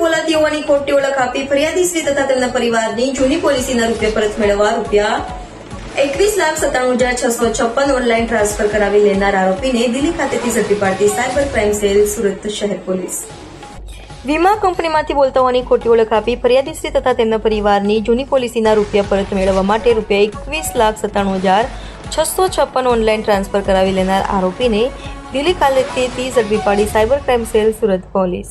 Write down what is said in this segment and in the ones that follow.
બોલાતી હોવાની ખોટી ઓળખ આપી ફરિયાદીશ્રી તથા તેમના પરિવારની જૂની પોલિસીના રૂપિયા પરત મેળવવા રૂપિયા 21,97,656 ઓનલાઈન ટ્રાન્સફર કરાવી લેનાર આરોપીને દિલ્હી ખાતેથી ઝડપી પાડતી સાયબર ક્રાઇમ સેલ સુરત શહેર પોલીસ। વીમા કંપનીમાંથી બોલતા હોવાની ખોટી ઓળખ આપી ફરિયાદીશ્રી તથા તેમના પરિવારની જૂની પોલિસીના રૂપિયા પરત મેળવવા માટે રૂપિયા 21,97,656 ઓનલાઈન ટ્રાન્સફર કરાવી લેનાર આરોપીને દિલ્હી ખાતેથી ઝડપી પાડી cyber crime cell Surat police.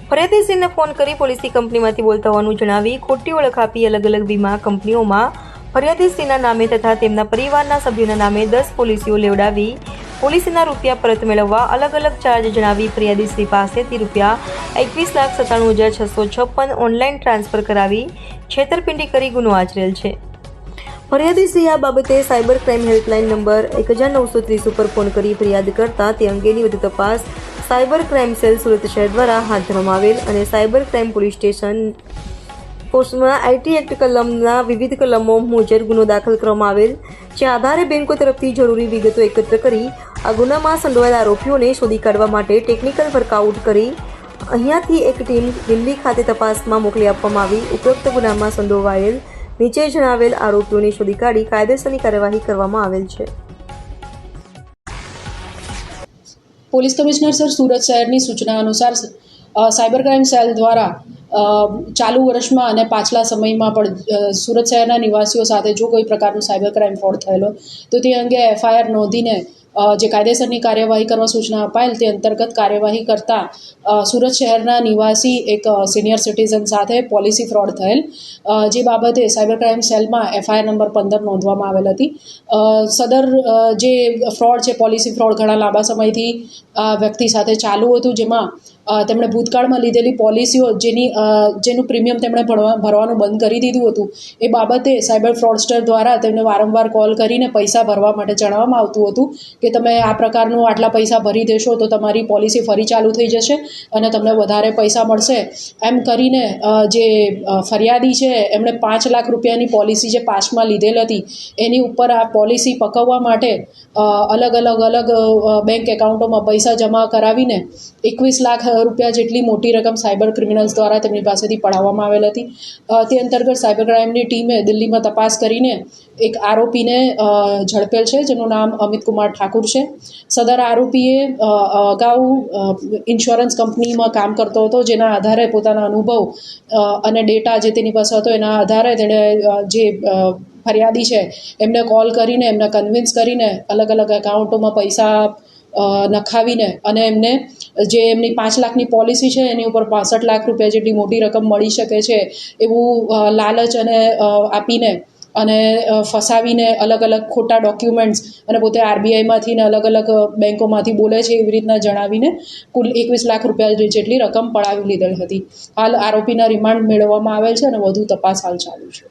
ફરિયાદીશ્રીને ફોન કરી પોલિસી કંપનીમાંથી બોલતા હોવાનું જણાવી ખોટી ઓળખ આપી અલગ અલગ વીમા કંપનીઓમાં ફરિયાદીશ્રીના નામે તથા તેમના પરિવારના સભ્યોના નામે 10 પોલિસીઓ લેવડાવી પોલિસીના રૂપિયા પરત મેળવવા અલગ અલગ ચાર્જ જણાવી ફરિયાદીશ્રી પાસેથી રૂપિયા 21,97,656 ઓનલાઈન ટ્રાન્સફર કરાવી છેતરપિંડી કરી ગુનો આચરેલ છે। ફરિયાદીશ્રી આ બાબતે સાયબર ક્રાઇમ હેલ્પલાઇન નંબર 1930 ઉપર ફોન કરી ફરિયાદ કરતા તે અંગેની વધુ તપાસ સાયબર ક્રાઇમ સેલ સુરત શહેર દ્વારા હાથ ધરવામાં આવેલ અને સાયબર ક્રાઇમ પોલીસ સ્ટેશન પોસ્ટમાં આઈટી એક્ટ કલમના વિવિધ કલમો મુજબ ગુનો દાખલ કરવામાં આવેલ, જે આધારે બેંકો તરફથી જરૂરી વિગતો એકત્ર કરી આ ગુનામાં સંડોવાયેલા આરોપીઓને શોધી કાઢવા માટે ટેકનિકલ વર્કઆઉટ કરી અહીંયાથી એક ટીમ દિલ્હી ખાતે તપાસમાં મોકલી આપવામાં આવી। ઉપરોક્ત ગુનામાં સંડોવાયેલ નીચે જણાવેલ આરોપીઓને શોધી કાઢી કાયદેસરની કાર્યવાહી કરવામાં આવેલ છે। પોલીસ કમિશનર સર સુરત શહેરની સૂચના અનુસાર સાયબર ક્રાઇમ સેલ દ્વારા ચાલુ વર્ષમાં અને પાછલા સમયમાં પણ સુરત શહેરના નિવાસીઓ સાથે જો કોઈ પ્રકારનું સાયબર ક્રાઇમ ફ્રોડ થયેલો તો તે અંગે એફઆઈઆર નોંધીને જે કાયદેસરની કાર્યવાહી કરવા સૂચના અપાયેલ તે અંતર્ગત કાર્યવાહી કરતા સુરત શહેરના નિવાસી એક સિનિયર સિટીઝન સાથે પોલિસી ફ્રોડ થયેલ, જે બાબતે સાયબર ક્રાઇમ સેલમાં એફઆઈઆર નંબર 15 નોંધવામાં આવેલ હતી। સદર જે ફ્રોડ છે પોલિસી ફ્રોડ ઘણા લાંબા સમયથી વ્યક્તિ સાથે ચાલુ હતું, જેમાં તેમણે ભૂતકાળમાં લીધેલી પોલિસીઓ જેનું પ્રીમિયમ તેમણે ભરવાનું બંધ કરી દીધું હતું એ બાબતે સાયબર ફ્રોડસ્ટર દ્વારા તેમને વારંવાર કોલ કરીને પૈસા ભરવા માટે જણાવવામાં આવતું હતું કે તમે આ પ્રકારનું આટલા પૈસા ભરી દેશો તો તમારી પોલિસી ફરી ચાલુ થઈ જશે અને તમને વધારે પૈસા મળશે, એમ કરીને જે ફરિયાદી છે એમણે 5 લાખ રૂપિયાની પોલિસી જે પાસમાં લીધેલ હતી એની ઉપર આ પોલિસી પકવવા માટે અલગ બેંક એકાઉન્ટોમાં પૈસા જમા કરાવીને 21 લાખ રૂપિયા જેટલી મોટી રકમ સાયબર ક્રિમિનલ્સ દ્વારા તેમની પાસેથી પડાવવામાં આવેલ હતી। તે અંતર્ગત સાયબર ક્રાઇમની ટીમે દિલ્હીમાં તપાસ કરીને એક આરોપીને ઝડપેલ છે, જેનું નામ અમિત કુમાર ઠાકુર છે। સદર આરોપીએ અગાઉ ઇન્સ્યોરન્સ કંપનીમાં કામ કરતો હતો, જેના આધારે પોતાના અનુભવ અને ડેટા જે તેની પાસે હતો એના આધારે તેણે જે ફરિયાદી છે એમને કોલ કરીને એમને કન્વિન્સ કરીને અલગ એકાઉન્ટોમાં પૈસા નખાવીને અને એમને જે એમની 5 લાખની પોલિસી છે એની ઉપર 65 લાખ રૂપિયા જેટલી મોટી રકમ મળી શકે છે એવું લાલચ અને આપીને અને ફસાવીને અલગ ખોટા ડોક્યુમેન્ટ્સ અને પોતે આરબીઆઈમાંથી ને અલગ બેંકોમાંથી બોલે છે એવી રીતના જણાવીને કુલ 21 લાખ રૂપિયા જેટલી રકમ પડાવી લીધેલ હતી। હાલ આરોપીના રિમાન્ડ મેળવવામાં આવેલ છે અને વધુ તપાસ હાલ ચાલુ છે।